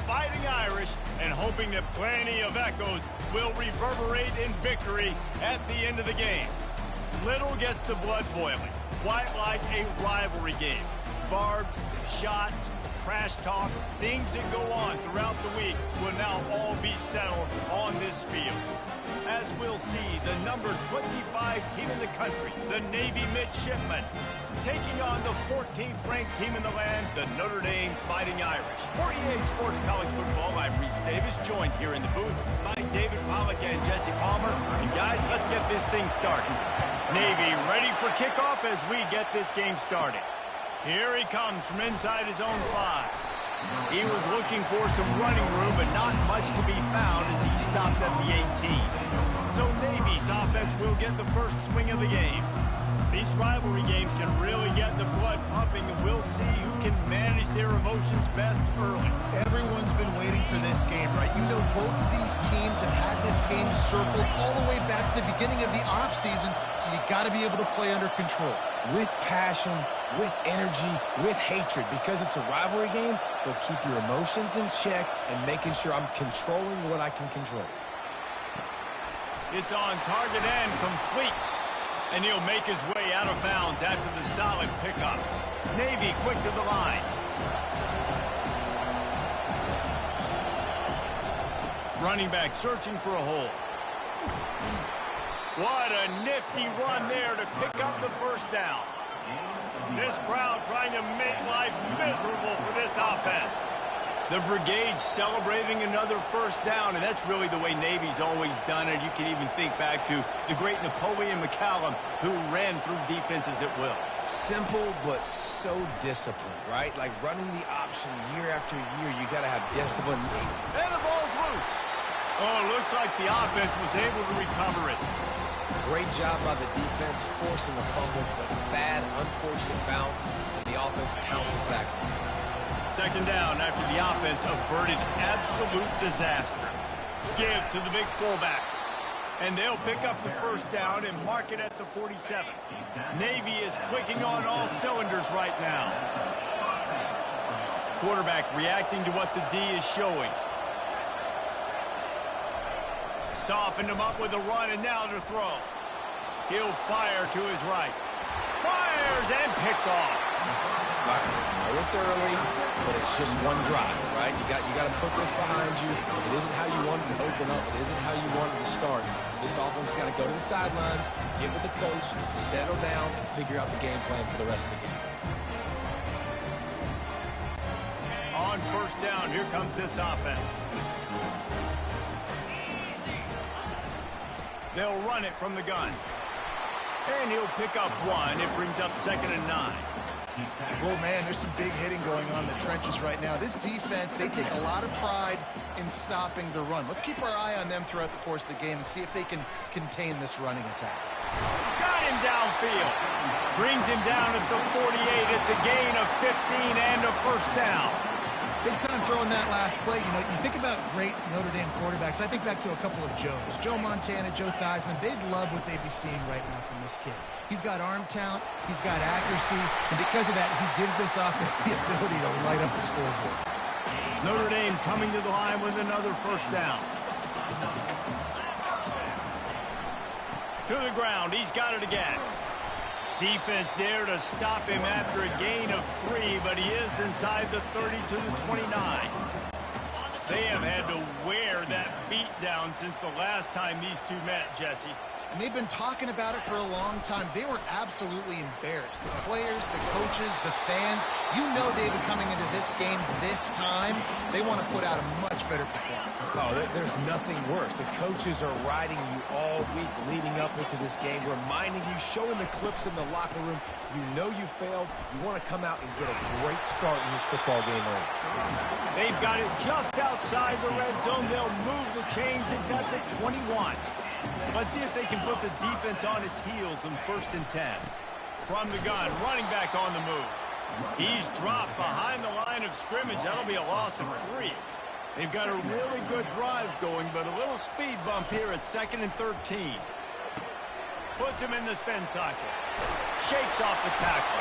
Fighting Irish and hoping that plenty of echoes will reverberate in victory at the end of the game. Little gets the blood boiling, quite like a rivalry game. Barbs, shots, trash talk, things that go on throughout the week will now all be settled on this field. As we'll see, the number 25 team in the country, the Navy Midshipmen, taking on the 14th ranked team in the land, the Notre Dame Fighting Irish. For EA Sports College Football, I'm Reese Davis, joined here in the booth by David Pollack and Jesse Palmer. And guys, let's get this thing started. Navy ready for kickoff as we get this game started. Here he comes from inside his own 5. He was looking for some running room, but not much to be found as he stopped at the 18. So Navy's offense will get the first swing of the game. These rivalry games can really get the blood pumping, and we'll see who can manage their emotions best early. Everyone's been waiting for this game, right? You know, both of these teams have had this game circled all the way back to the beginning of the offseason, so you got to be able to play under control. With passion, with energy, with hatred. Because it's a rivalry game, they'll keep your emotions in check and making sure I'm controlling what I can control. It's on target and complete. And he'll make his way out of bounds after the solid pickup. Navy quick to the line. Running back searching for a hole. What a nifty run there to pick up the first down. This crowd trying to make life miserable for this offense. The brigade celebrating another first down, and that's really the way Navy's always done it. You can even think back to the great Napoleon McCallum, who ran through defenses at will. Simple, but so disciplined, right? Like running the option year after year, you got to have discipline. And the ball's loose. Oh, it looks like the offense was able to recover it. Great job by the defense, forcing the fumble, but bad, unfortunate bounce, and the offense pounces back. Second down after the offense averted absolute disaster. Give to the big fullback. And they'll pick up the first down and mark it at the 47. Navy is clicking on all cylinders right now. Quarterback reacting to what the D is showing. Softened him up with a run, and now to throw. He'll fire to his right. Fires and picked off. I know it's early, but it's just one drive, right? You got to put this behind you. It isn't how you wanted to open up. It isn't how you wanted to start. This offense has got to go to the sidelines, get with the coach, settle down, and figure out the game plan for the rest of the game. On first down, here comes this offense. They'll run it from the gun. And he'll pick up 1. It brings up 2nd and 9. Well, man, there's some big hitting going on in the trenches right now. This defense, they take a lot of pride in stopping the run. Let's keep our eye on them throughout the course of the game and see if they can contain this running attack. Got him downfield. Brings him down at the 48. It's a gain of 15 and a first down. Big time throwing that last play. You know, you think about great Notre Dame quarterbacks. I think back to a couple of Joes. Joe Montana, Joe Theismann. They'd love what they'd be seeing right now from this kid. He's got arm talent. He's got accuracy. And because of that, he gives this offense the ability to light up the scoreboard. Notre Dame coming to the line with another first down. To the ground. He's got it again. Defense there to stop him after a gain of 3, but he is inside the 30 to the 29. They have had to wear that beat down since the last time these two met, Jesse. And they've been talking about it for a long time. They were absolutely embarrassed. The players, the coaches, the fans. You know, David, coming into this game this time, they want to put out a much better performance. Oh, there's nothing worse. The coaches are riding you all week leading up into this game, reminding you, showing the clips in the locker room. You know you failed. You want to come out and get a great start in this football game early. They've got it just outside the red zone. They'll move the chains. It's at the 21. Let's see if they can put the defense on its heels in 1st and 10. From the gun, running back on the move. He's dropped behind the line of scrimmage. That'll be a loss of 3. They've got a really good drive going, but a little speed bump here at 2nd and 13. Puts him in the spin cycle. Shakes off the tackle.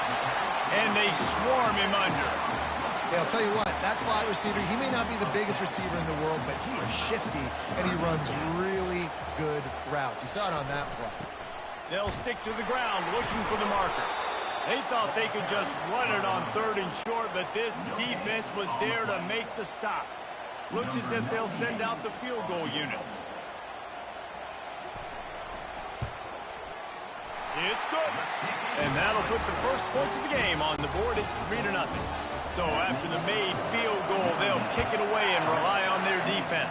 And they swarm him under. Hey, I'll tell you what, that slot receiver, he may not be the biggest receiver in the world, but he is shifty, and he runs really good routes. You saw it on that play. They'll stick to the ground looking for the marker. They thought they could just run it on 3rd and short, but this defense was there to make the stop. Looks as if they'll send out the field goal unit. It's good. And that'll put the first points of the game on the board. It's 3-0. So after the made field goal, they'll kick it away and rely on their defense.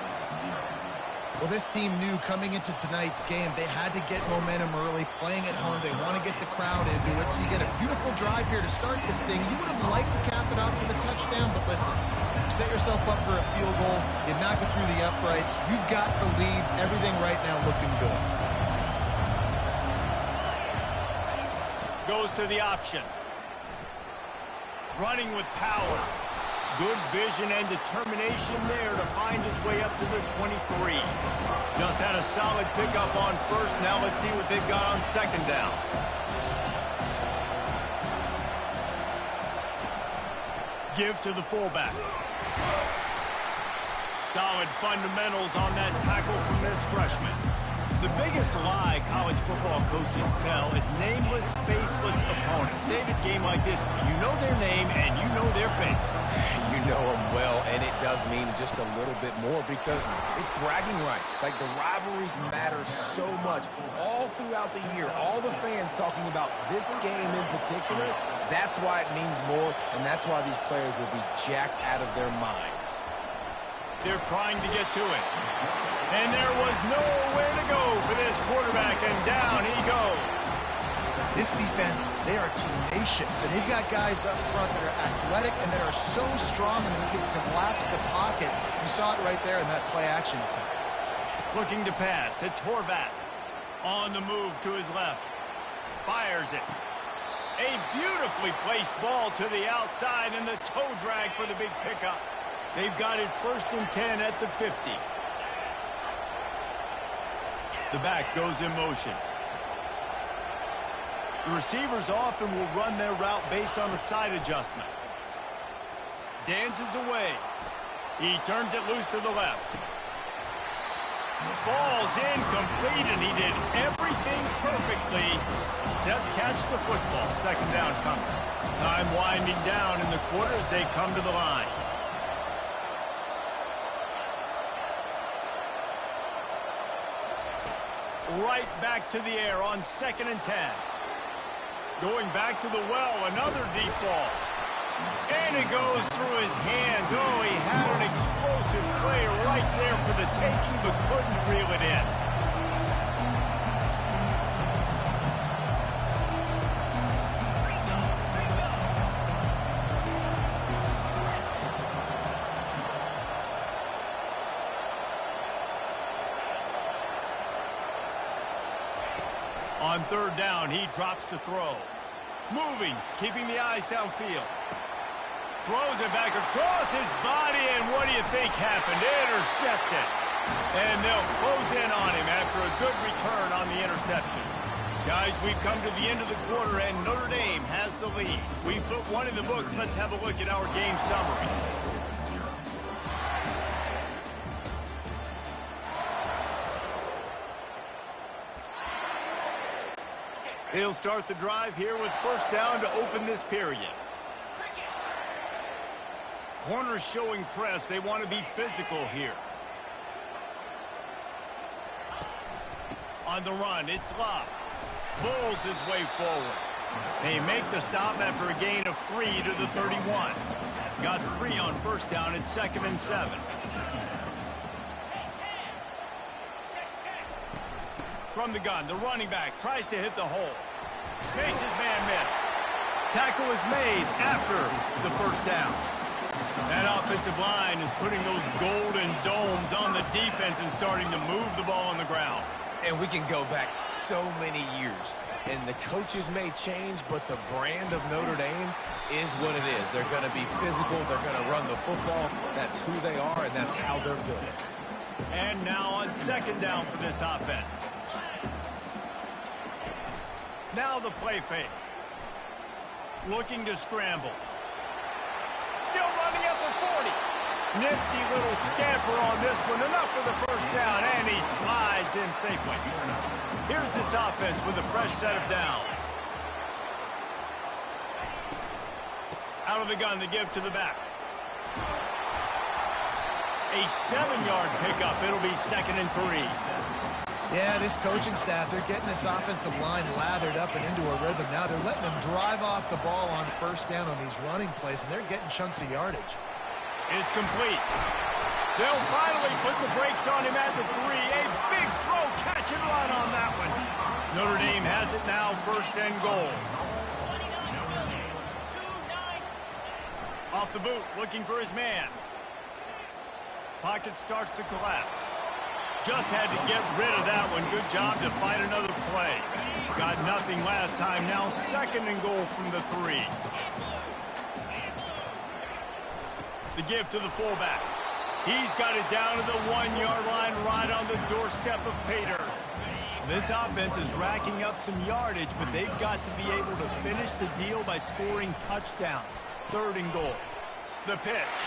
Well, this team knew coming into tonight's game they had to get momentum early, playing at home. They want to get the crowd into it. So you get a beautiful drive here to start this thing. You would have liked to cap it off with a touchdown, but listen, you set yourself up for a field goal. You knock it through the uprights. You've got the lead. Everything right now looking good. Goes to the option. Running with power. Good vision and determination there to find his way up to the 23. Just had a solid pickup on first. Now let's see what they've got on 2nd down. Give to the fullback. Solid fundamentals on that tackle from this freshman. The biggest lie college football coaches tell is nameless, faceless opponent. David, game like this, you know their name and you know their face. You know them well, and it does mean just a little bit more because it's bragging rights. Like, the rivalries matter so much all throughout the year. All the fans talking about this game in particular, that's why it means more, and that's why these players will be jacked out of their minds. They're trying to get to it. And there was nowhere to go for this quarterback, and down he goes. This defense, they are tenacious, and they've got guys up front that are athletic and that are so strong and can collapse the pocket. You saw it right there in that play-action attempt. Looking to pass. It's Horvath. On the move to his left. Fires it. A beautifully placed ball to the outside, and the toe drag for the big pickup. They've got it 1st and 10 at the 50. The back goes in motion. The receivers often will run their route based on a side adjustment. Dances away. He turns it loose to the left. Falls incomplete, and he did everything perfectly except catch the football. 2nd down coming. Time winding down in the quarter as they come to the line. Right back to the air on 2nd and 10. Going back to the well, another deep ball. And it goes through his hands. Oh, he had an explosive play right there for the taking, but couldn't reel it in. On 3rd down, he drops to throw. Moving, keeping the eyes downfield. Throws it back across his body, and what do you think happened? Intercepted. And they'll close in on him after a good return on the interception. Guys, we've come to the end of the quarter, and Notre Dame has the lead. We've put one in the books. Let's have a look at our game summary. He'll start the drive here with 1st down to open this period. Corners showing press. They want to be physical here. On the run, it's Love. Pulls his way forward. They make the stop after a gain of 3 to the 31. Got 3 on 1st down at 2nd and 7. From the gun, the running back tries to hit the hole. Makes his man miss. Tackle is made after the 1st down. That offensive line is putting those golden domes on the defense and starting to move the ball on the ground. And we can go back so many years. And the coaches may change, but the brand of Notre Dame is what it is. They're going to be physical. They're going to run the football. That's who they are, and that's how they're built. And now on 2nd down for this offense. Now the play fake. Looking to scramble. still running at the 40. Nifty little scamper on this one. Enough for the first down, and he slides in safely. Here's this offense with a fresh set of downs. Out of the gun to give to the back. A 7-yard pickup. It'll be 2nd and 3. Yeah, this coaching staff, they're getting this offensive line lathered up and into a rhythm. Now they're letting them drive off the ball on first down on these running plays, and they're getting chunks of yardage. It's complete. They'll finally put the brakes on him at the 3. A big throw, catch and run on that one. Notre Dame has it now, 1st and goal. Off the boot, looking for his man. Pocket starts to collapse. Just had to get rid of that one. Good job to find another play. Got nothing last time. Now 2nd and goal from the 3. The give to the fullback. He's got it down to the 1-yard line right on the doorstep of Pater. This offense is racking up some yardage, but they've got to be able to finish the deal by scoring touchdowns. 3rd and goal. The pitch.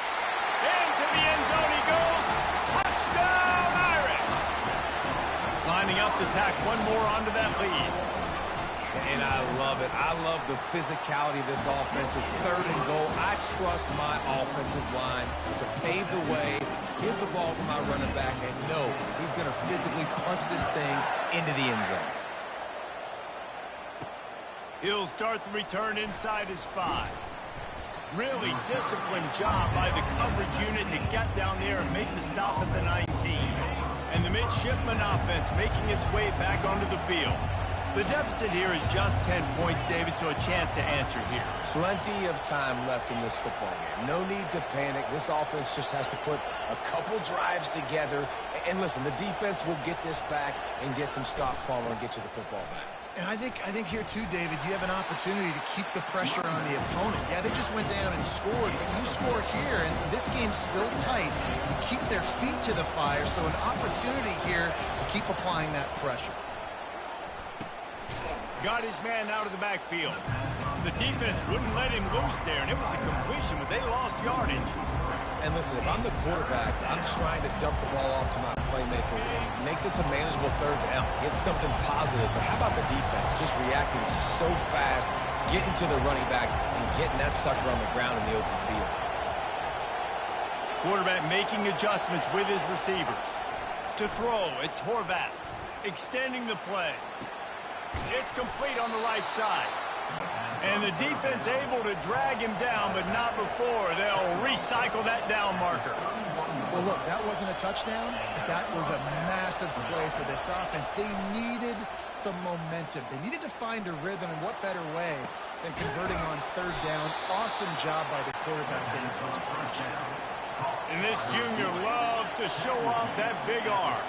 Into the end zone he goes. Touchdown, Irish! Lining up to tack one more onto that lead. And I love it. I love the physicality of this offense. It's 3rd and goal. I trust my offensive line to pave the way, give the ball to my running back, and know he's going to physically punch this thing into the end zone. He'll start the return inside his 5. Really disciplined job by the coverage unit to get down there and make the stop at the 19. And the midshipman offense making its way back onto the field. The deficit here is just 10 points, David, so a chance to answer here. Plenty of time left in this football game. No need to panic. This offense just has to put a couple drives together. And listen, the defense will get this back and get some stops following and get you the football back. And I think here too, David, you have an opportunity to keep the pressure on the opponent. Yeah, they just went down and scored, but you score here, and this game's still tight. You keep their feet to the fire, so an opportunity here to keep applying that pressure. Got his man out of the backfield. The defense wouldn't let him loose there, and it was a completion, but they lost yardage. And listen, if I'm the quarterback, I'm trying to dump the ball off to my playmaker and make this a manageable 3rd down, get something positive. But how about the defense just reacting so fast, getting to the running back, and getting that sucker on the ground in the open field? Quarterback making adjustments with his receivers. To throw, it's Horvath. Extending the play. It's complete on the right side. And the defense able to drag him down, but not before. They'll recycle that down marker. Well, look, that wasn't a touchdown, but that was a massive play for this offense. They needed some momentum. They needed to find a rhythm, and what better way than converting on 3rd down. Awesome job by the quarterback getting close to. And this junior loves to show off that big arm.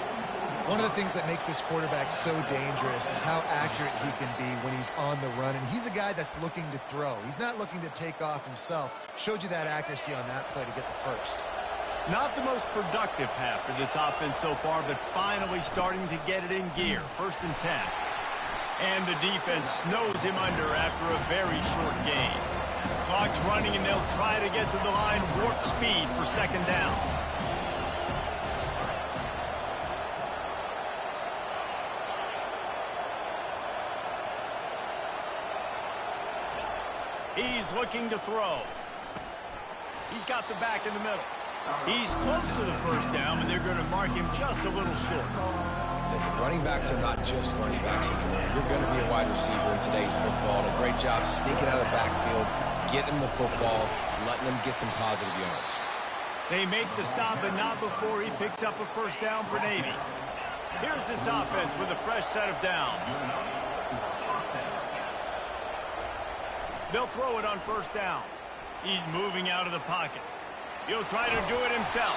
One of the things that makes this quarterback so dangerous is how accurate he can be when he's on the run. And he's a guy that's looking to throw. He's not looking to take off himself. Showed you that accuracy on that play to get the first. Not the most productive half for this offense so far, but finally starting to get it in gear. 1st and 10. And the defense snows him under after a very short game. Clock's running, and they'll try to get to the line warp speed for 2nd down. He's looking to throw. He's got the back in the middle. He's close to the 1st down, and they're going to mark him just a little short. Listen, running backs are not just running backs anymore. You're going to be a wide receiver in today's football. A great job sneaking out of the backfield, getting the football, letting them get some positive yards. They make the stop, but not before he picks up a 1st down for Navy. Here's this offense with a fresh set of downs. They'll throw it on 1st down. He's moving out of the pocket. He'll try to do it himself.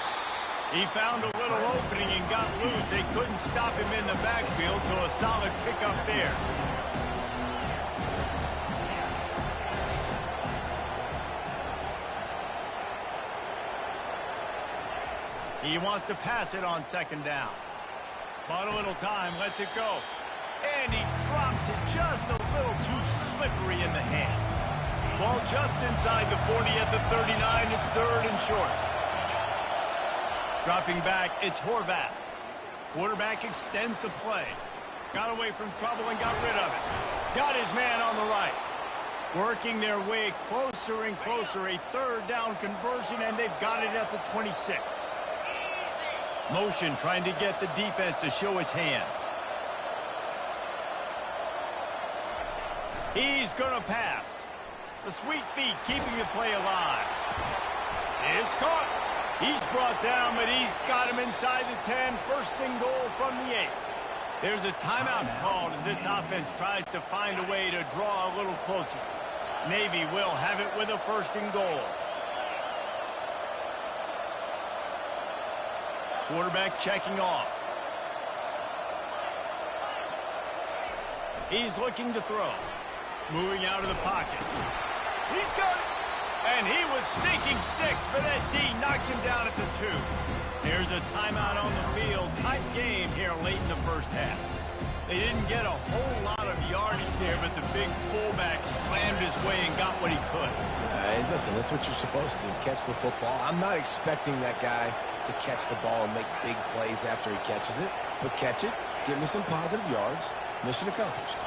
He found a little opening and got loose. They couldn't stop him in the backfield, so a solid pickup there. He wants to pass it on 2nd down. Bought a little time, lets it go. And he drops it just a little too slippery in the hands. Ball just inside the 40 at the 39. It's third and short. Dropping back, it's Horvath. Quarterback extends the play. Got away from trouble and got rid of it. Got his man on the right. Working their way closer and closer. A third down conversion, and they've got it at the 26. Motion trying to get the defense to show his hand. He's going to pass. The sweet feet keeping the play alive. It's caught. He's brought down, but he's got him inside the 10. First and goal from the 8. There's a timeout called as this offense tries to find a way to draw a little closer. Navy will have it with a first and goal. Quarterback checking off. He's looking to throw. Moving out of the pocket. He's got it. And he was thinking 6, but that D knocks him down at the 2. There's a timeout on the field. Tight game here late in the first half. They didn't get a whole lot of yardage there, but the big fullback slammed his way and got what he could. Listen, that's what you're supposed to do, catch the football. I'm not expecting that guy to catch the ball and make big plays after he catches it, but catch it, give me some positive yards, mission accomplished.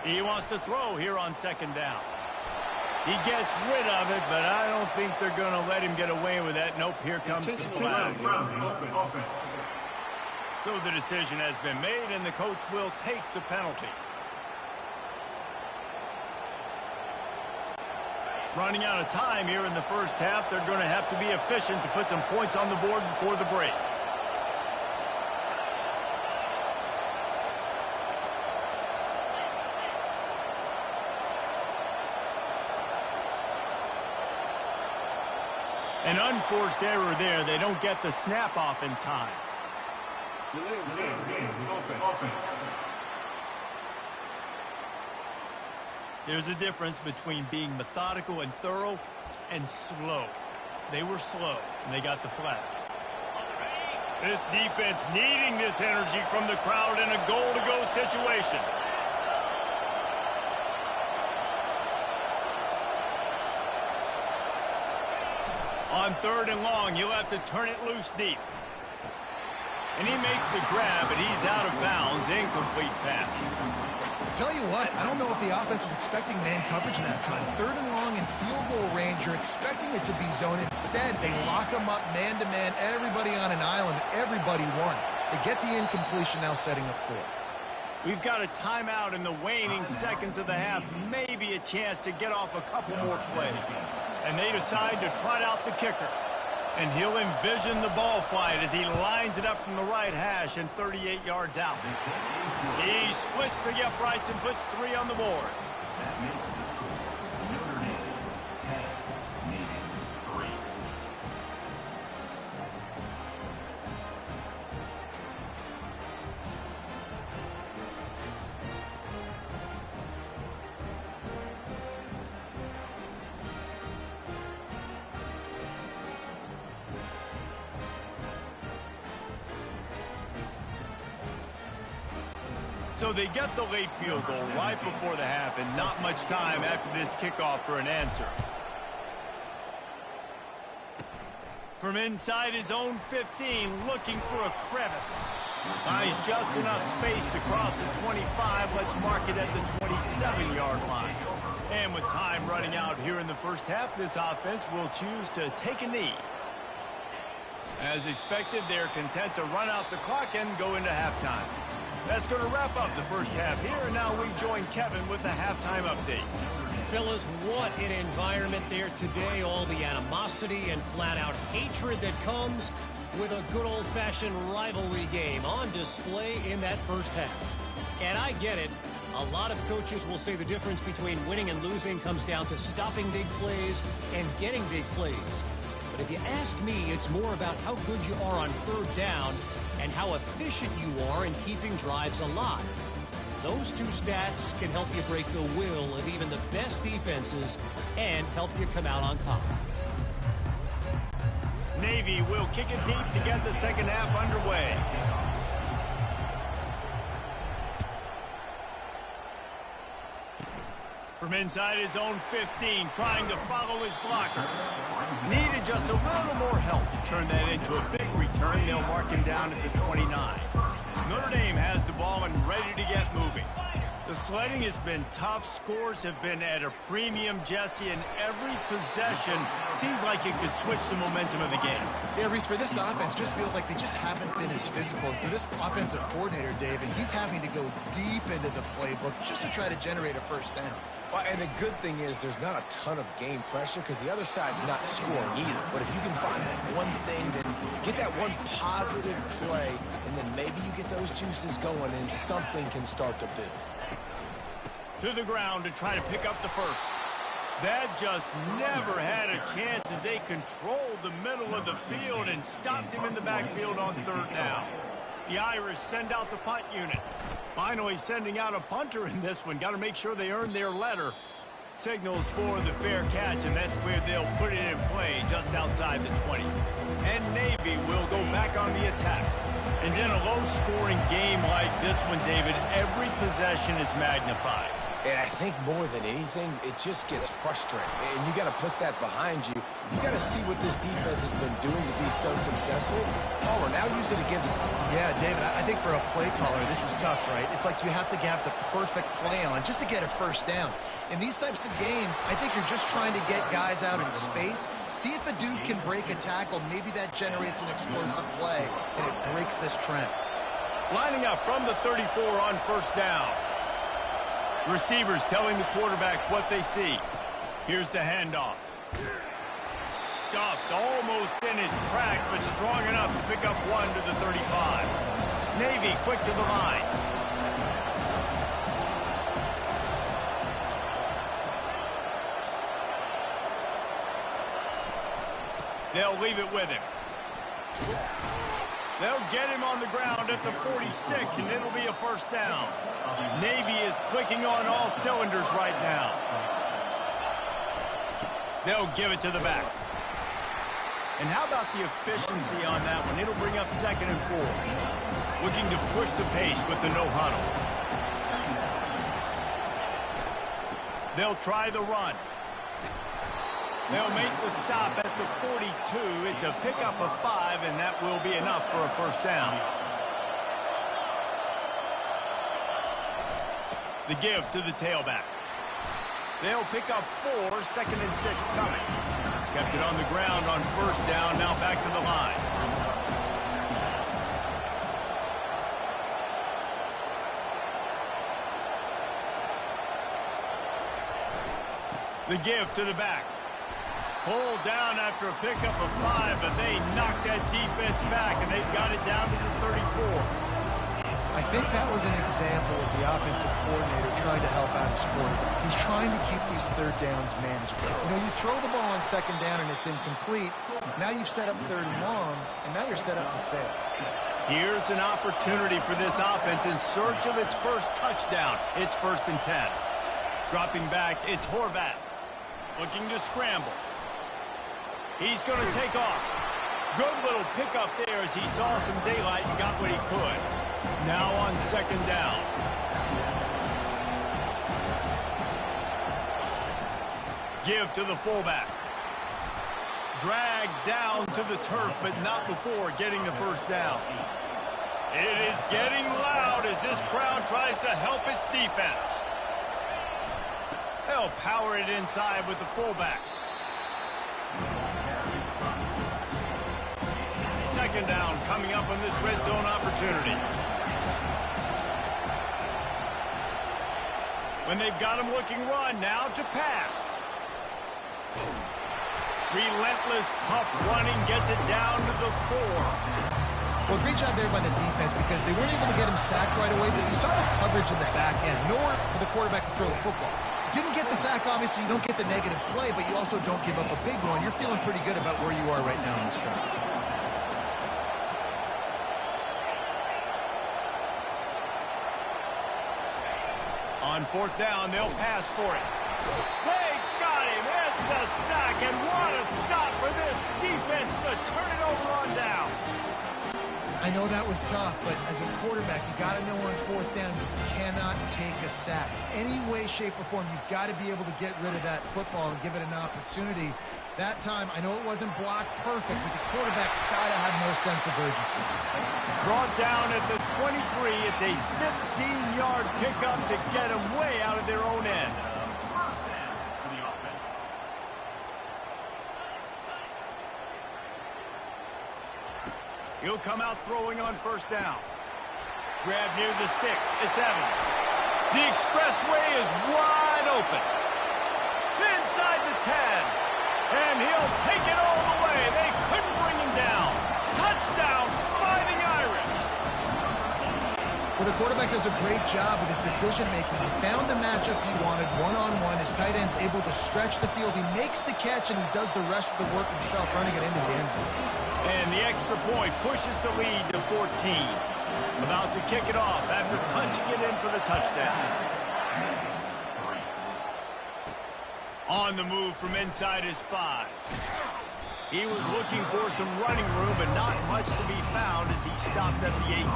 He wants to throw here on second down. He gets rid of it, but I don't think they're going to let him get away with that. Nope, here comes the flag. So the decision has been made, and the coach will take the penalty. Running out of time here in the first half, they're going to have to be efficient to put some points on the board before the break. An unforced error there. They don't get the snap off in time. There's a difference between being methodical and thorough and slow. They were slow, and they got the flag. This defense needing this energy from the crowd in a goal-to-go situation. On third and long, he'll have to turn it loose deep. And he makes the grab, but he's out of bounds. Incomplete pass. I'll tell you what, I don't know if the offense was expecting man coverage that time. Third and long in field goal range, you're expecting it to be zone. Instead, they lock them up man-to-man, everybody on an island, everybody won. They get the incompletion, now setting up fourth. We've got a timeout in the waning seconds of the half. Maybe a chance to get off a couple more plays. And they decide to trot out the kicker. And he'll envision the ball flight as he lines it up from the right hash and 38 yards out. He splits the uprights and puts 3 on the board. Notre Dame 10, Navy 3. So they get the late field goal right before the half, and not much time after this kickoff for an answer. From inside his own 15, looking for a crevice. Finds just enough space to cross the 25. Let's mark it at the 27-yard line. And with time running out here in the first half, this offense will choose to take a knee. As expected, they're content to run out the clock and go into halftime. That's going to wrap up the first half here, and now we join Kevin with the halftime update. Fellas, what an environment there today. All the animosity and flat-out hatred that comes with a good old-fashioned rivalry game on display in that first half. And I get it. A lot of coaches will say the difference between winning and losing comes down to stopping big plays and getting big plays. But if you ask me, it's more about how good you are on third down and how efficient you are in keeping drives alive. Those two stats can help you break the will of even the best defenses and help you come out on top. Navy will kick it deep to get the second half underway. From inside his own 15, trying to follow his blockers. Needed just a little more help to turn that into a big return. They'll mark him down at the 29. Notre Dame has the ball and ready to get moving. The sledding has been tough. Scores have been at a premium, Jesse, and every possession seems like it could switch the momentum of the game. Yeah, Reese, for this offense, just feels like they just haven't been as physical. And for this offensive coordinator, David, he's having to go deep into the playbook just to try to generate a first down. Well, and the good thing is there's not a ton of game pressure because the other side's not scoring either. But if you can find that one thing, then get that one positive play, and then maybe you get those juices going and something can start to build. To the ground to try to pick up the first. That just never had a chance as they controlled the middle of the field and stopped him in the backfield on third down. The Irish send out the punt unit. Finally sending out a punter in this one. Got to make sure they earn their letter. Signals for the fair catch, and that's where they'll put it in play just outside the 20. And Navy will go back on the attack. And in a low-scoring game like this one, David, every possession is magnified. And I think more than anything, it just gets frustrating. And you got to put that behind you. You got to see what this defense has been doing to be so successful. Palmer, now use it against them. Yeah, David, I think for a play caller, this is tough, right? It's like you have to have the perfect play on just to get a first down. In these types of games, I think you're just trying to get guys out in space, see if a dude can break a tackle. Maybe that generates an explosive play, and it breaks this trend. Lining up from the 34 on first down. Receivers telling the quarterback what they see. Here's the handoff. Stuffed almost in his tracks, but strong enough to pick up one to the 35. Navy quick to the line. They'll leave it with him. They'll get him on the ground at the 46, and it'll be a first down. Navy is clicking on all cylinders right now. They'll give it to the back. And how about the efficiency on that one? It'll bring up 2nd and 4. Looking to push the pace with the no huddle. They'll try the run. They'll make the stop at the 42. It's a pickup of 5, and that will be enough for a first down. The give to the tailback. They'll pick up 4, 2nd and 6 coming. Kept it on the ground on first down, now back to the line. The give to the back. Pulled down after a pickup of 5, but they knocked that defense back, and they've got it down to the 34. I think that was an example of the offensive coordinator trying to help out his quarterback. He's trying to keep these third downs manageable. You know, you throw the ball on second down and it's incomplete. Now you've set up third and long, and now you're set up to fail. Here's an opportunity for this offense in search of its first touchdown. It's 1st and 10. Dropping back, it's Horvat. Looking to scramble. He's going to take off. Good little pickup there as he saw some daylight and got what he could. Now on 2nd down. Give to the fullback. Dragged down to the turf, but not before getting the first down. It is getting loud as this crowd tries to help its defense. They'll power it inside with the fullback. 2nd down coming up on this red zone opportunity. When they've got him looking run, now to pass. Relentless, tough running gets it down to the 4. Well, great job there by the defense because they weren't able to get him sacked right away, but you saw the coverage in the back end. Nowhere for the quarterback to throw the football. Didn't get the sack, obviously. You don't get the negative play, but you also don't give up a big one. You're feeling pretty good about where you are right now in this crowd. On 4th down, they'll pass for it. They got him. It's a sack, and what a stop for this defense to turn it over on down. I I know that was tough, but as a quarterback, you got to know on fourth down, you cannot take a sack. Any way, shape, or form, you've got to be able to get rid of that football and give it an opportunity. That time, I know it wasn't blocked perfect, but the quarterback's got to have more sense of urgency. Brought down at the 23. It's a 15-yard pickup to get them way out of their own end. He'll come out throwing on first down. Grab near the sticks. It's Evans. The expressway is wide open. Inside the 10. And he'll take it all the way. They couldn't bring him down. Touchdown, Fighting Irish. Well, the quarterback does a great job with his decision-making. He found the matchup he wanted, one-on-one. His tight end's able to stretch the field. He makes the catch, and he does the rest of the work himself, running it into the end zone. And the extra point pushes the lead to 14. About to kick it off after punching it in for the touchdown. On the move from inside his 5. He was looking for some running room, but not much to be found as he stopped at the 18.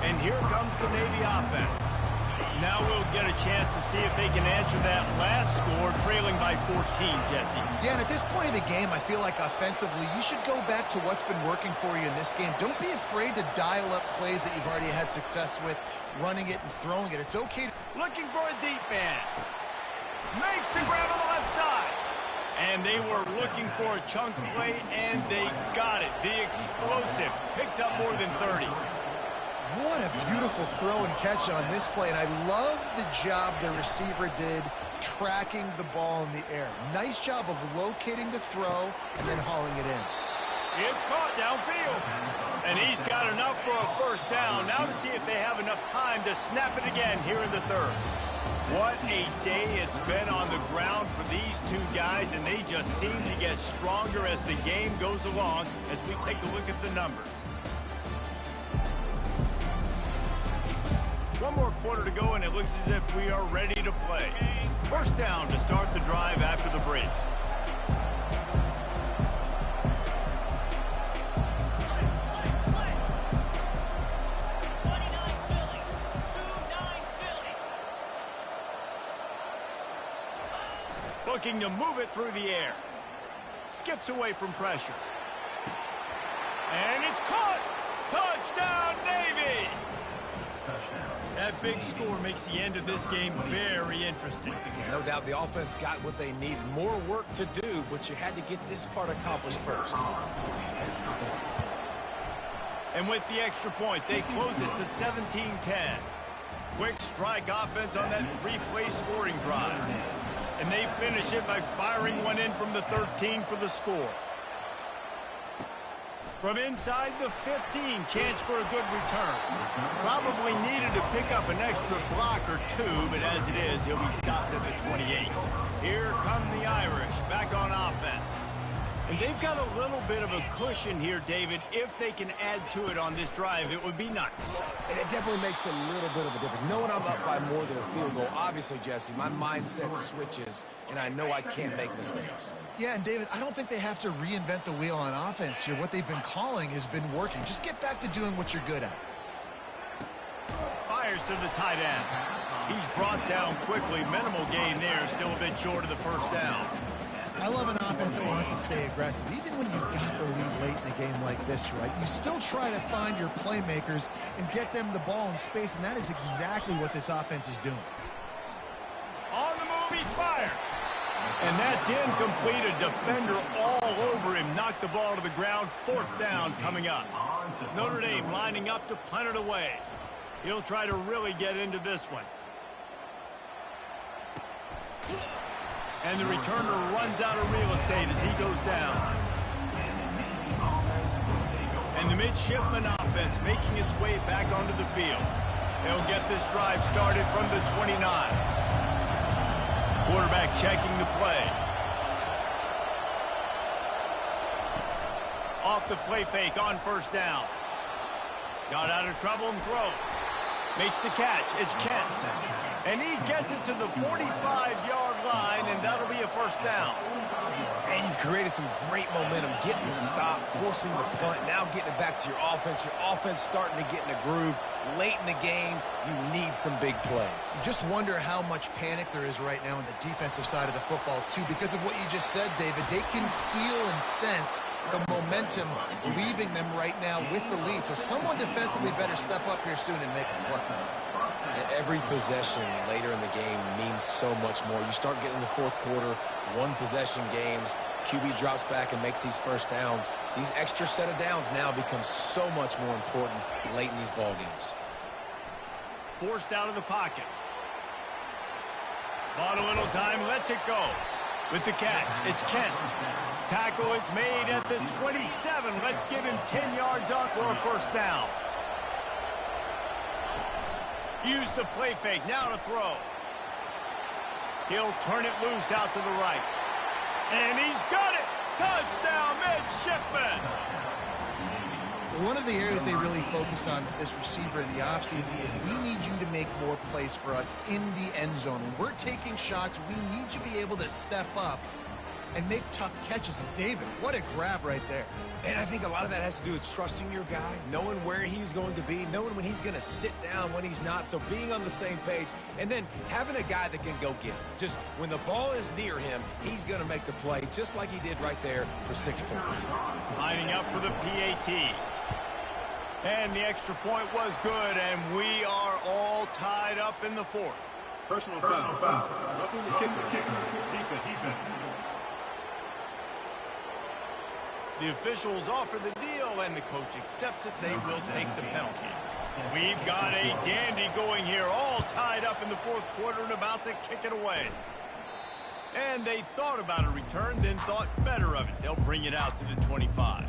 And here comes the Navy offense. Now we'll get a chance to see if they can answer that last score, trailing by 14, Jesse. Yeah, and at this point of the game, I feel like offensively, you should go back to what's been working for you in this game. Don't be afraid to dial up plays that you've already had success with, running it and throwing it. It's okay. Looking for a deep man. Makes the grab on the left side. And they were looking for a chunk play, and they got it. The explosive picks up more than 30. What a beautiful throw and catch on this play, and I love the job the receiver did tracking the ball in the air. Nice job of locating the throw and then hauling it in. It's caught downfield. And he's got enough for a first down. Now to see if they have enough time to snap it again here in the third. What a day it's been on the ground for these two guys, and they just seem to get stronger as the game goes along as we take a look at the numbers. One more quarter to go, and it looks as if we are ready to play. First down to start the drive after the break. Looking to move it through the air. Skips away from pressure. And it's caught! Touchdown, Navy! That big score makes the end of this game very interesting. No doubt the offense got what they needed. More work to do, but you had to get this part accomplished first. And with the extra point, they close it to 17-10. Quick strike offense on that three-play scoring drive. And they finish it by firing one in from the 13 for the score. From inside the 15, chance for a good return. Probably needed to pick up an extra block or two, but as it is, he'll be stopped at the 28. Here come the Irish back on offense. And they've got a little bit of a cushion here, David. If they can add to it on this drive, it would be nice. And it definitely makes a little bit of a difference. Knowing I'm up by more than a field goal, obviously, Jesse, my mindset switches, and I know I can't make mistakes. Yeah, and David, I don't think they have to reinvent the wheel on offense here. What they've been calling has been working. Just get back to doing what you're good at. Fires to the tight end. He's brought down quickly. Minimal gain there. Still a bit short of the first down. I love an offense that wants to stay aggressive. Even when you've got the lead late in a game like this, right? You still try to find your playmakers and get them the ball in space, and that is exactly what this offense is doing. On the move, he fires. And that's incomplete. A defender all over him. Knocked the ball to the ground. Fourth down coming up. Notre Dame lining up to punt it away. He'll try to really get into this one. And the returner runs out of real estate as he goes down. And the midshipman offense making its way back onto the field. They'll get this drive started from the 29. Quarterback checking the play. Off the play fake on first down. Got out of trouble and throws. Makes the catch. It's Kent. And he gets it to the 45-yard line, and that'll be a first down. And you've created some great momentum, getting the stop, forcing the punt, now getting it back to your offense. Your offense starting to get in a groove. Late in the game, you need some big plays. You just wonder how much panic there is right now on the defensive side of the football, too, because of what you just said, David. They can feel and sense the momentum leaving them right now with the lead. So someone defensively better step up here soon and make a play. Every possession later in the game means so much more. You start getting the fourth quarter, one-possession games, QB drops back and makes these first downs. These extra set of downs now become so much more important late in these ball games. Forced out of the pocket. Bought a little time, lets it go. With the catch, it's Kent. Tackle is made at the 27. Let's give him 10 yards on for a first down. Use the play fake, now to throw. He'll turn it loose out to the right. And he's got it! Touchdown, midshipman! One of the areas they really focused on with this receiver in the offseason was we need you to make more plays for us in the end zone. When we're taking shots, we need you to be able to step up and make tough catches. And David, what a grab right there. And I think a lot of that has to do with trusting your guy, knowing where he's going to be, knowing when he's going to sit down, when he's not, so being on the same page, and then having a guy that can go get it. Just when the ball is near him, he's going to make the play, just like he did right there for 6 points. Lining up for the PAT. And the extra point was good, and we are all tied up in the fourth. Personal foul. Roughing the kicker. Defense. The officials offer the deal, and the coach accepts it. They will take the penalty. We've got a dandy going here, all tied up in the fourth quarter and about to kick it away. And they thought about a return, then thought better of it. They'll bring it out to the 25.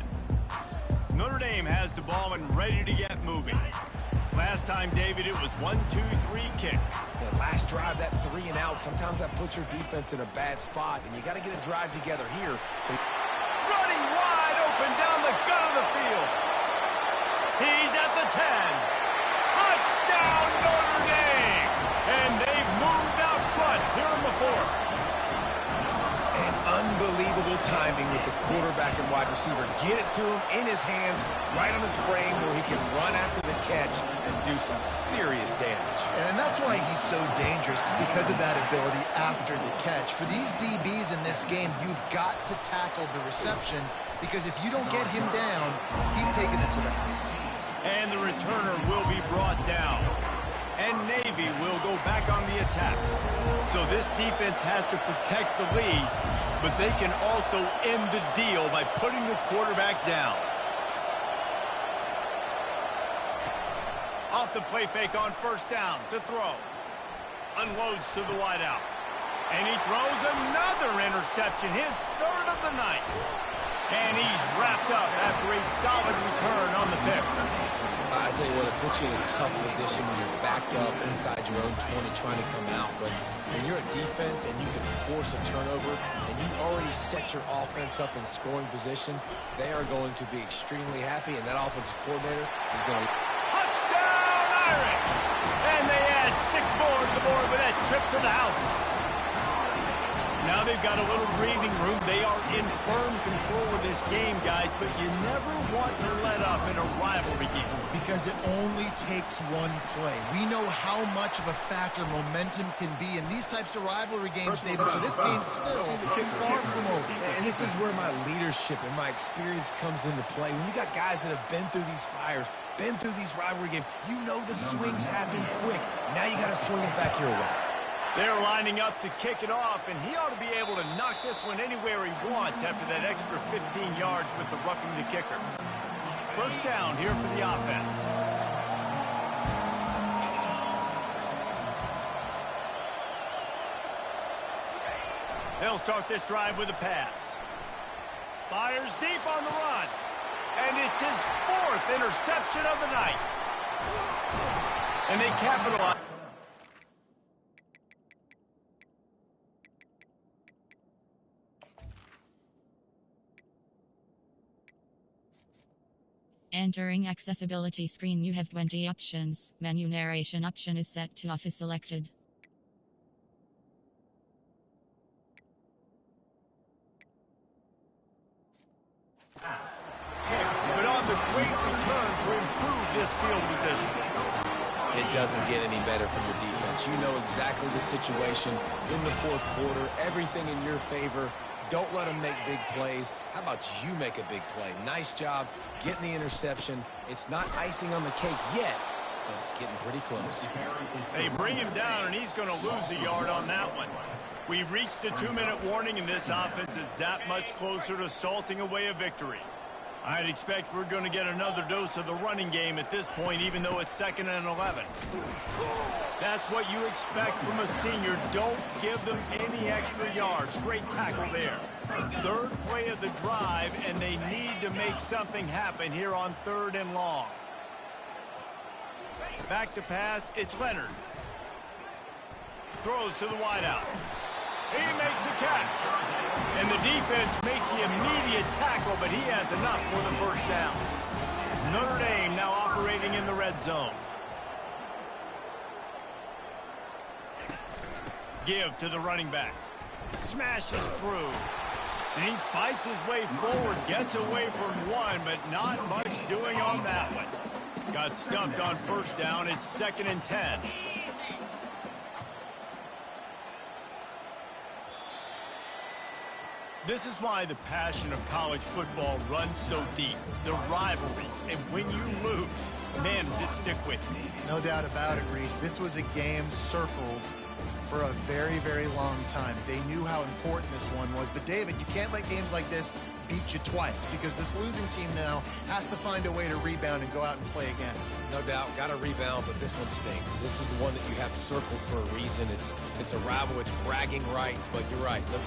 Notre Dame has the ball and ready to get moving. Last time, David, it was 1-2-3 kick. The last drive, that 3 and out, sometimes that puts your defense in a bad spot, and you got to get a drive together here. So running wide open down the gut of the field. He's at the 10. Touchdown, Notre Dame! And they've moved out front here in the fourth. And unbelievable timing with the quarterback and wide receiver. Get it to him in his hands, right on his frame where he can run after the catch and do some serious damage. And that's why he's so dangerous, because of that ability after the catch. For these DBs in this game, you've got to tackle the reception, because if you don't get him down, he's taking it to the house. And the returner will be brought down. And Navy will go back on the attack. So this defense has to protect the lead, but they can also end the deal by putting the quarterback down. Off the play fake on first down to throw. Unloads to the wideout. And he throws another interception, his third of the night. And he's wrapped up after a solid return on the pick. I tell you what, it puts you in a tough position when you're backed up inside your own 20 trying to come out. But when you're a defense and you can force a turnover and you already set your offense up in scoring position, they are going to be extremely happy, and that offensive coordinator is going to... Touchdown, Irish! And they add 6 more to the board with that trip to the house. Now they've got a little breathing room. They are in firm control of this game, guys, but you never want to let up in a rivalry game. Because it only takes one play. We know how much of a factor momentum can be in these types of rivalry games, David, so this game's still far from over. And this is where my leadership and my experience comes into play. When you got guys that have been through these fires, been through these rivalry games, you know the swings happen quick. Now you got to swing it back your way. They're lining up to kick it off, and he ought to be able to knock this one anywhere he wants after that extra 15 yards with the roughing the kicker. First down here for the offense. They'll start this drive with a pass. Fires deep on the run. And it's his 4th interception of the night. And they capitalize. Entering accessibility screen, you have 20 options. Menu narration option is set to off is selected. the quick return to improve this field position. It doesn't get any better from your defense. You know exactly the situation in the fourth quarter, everything in your favor. Don't let them make big plays. How about you make a big play? Nice job getting the interception. It's not icing on the cake yet, but it's getting pretty close. They bring him down, and he's going to lose a yard on that one. We've reached the 2-minute warning, and this offense is that much closer to salting away a victory. I'd expect we're going to get another dose of the running game at this point, even though it's 2nd and 11. That's what you expect from a senior. Don't give them any extra yards. Great tackle there. Third play of the drive, and they need to make something happen here on 3rd and long. Back to pass, it's Leonard. Throws to the wideout. He makes the catch. And the defense makes the immediate tackle, but he has enough for the first down. Notre Dame now operating in the red zone. Give to the running back. Smashes through. And he fights his way forward, gets away from one, but not much doing on that one. Got stuffed on first down. It's 2nd and 10. This is why the passion of college football runs so deep. The rivalries, and when you lose, man, does it stick with you. No doubt about it, Reese. This was a game circled for a very, very long time. They knew how important this one was. But, David, you can't let games like this beat you twice, because this losing team now has to find a way to rebound and go out and play again. No doubt, got to rebound, but this one stinks. This is the one that you have circled for a reason. It's a rival, it's bragging rights, but you're right. Let's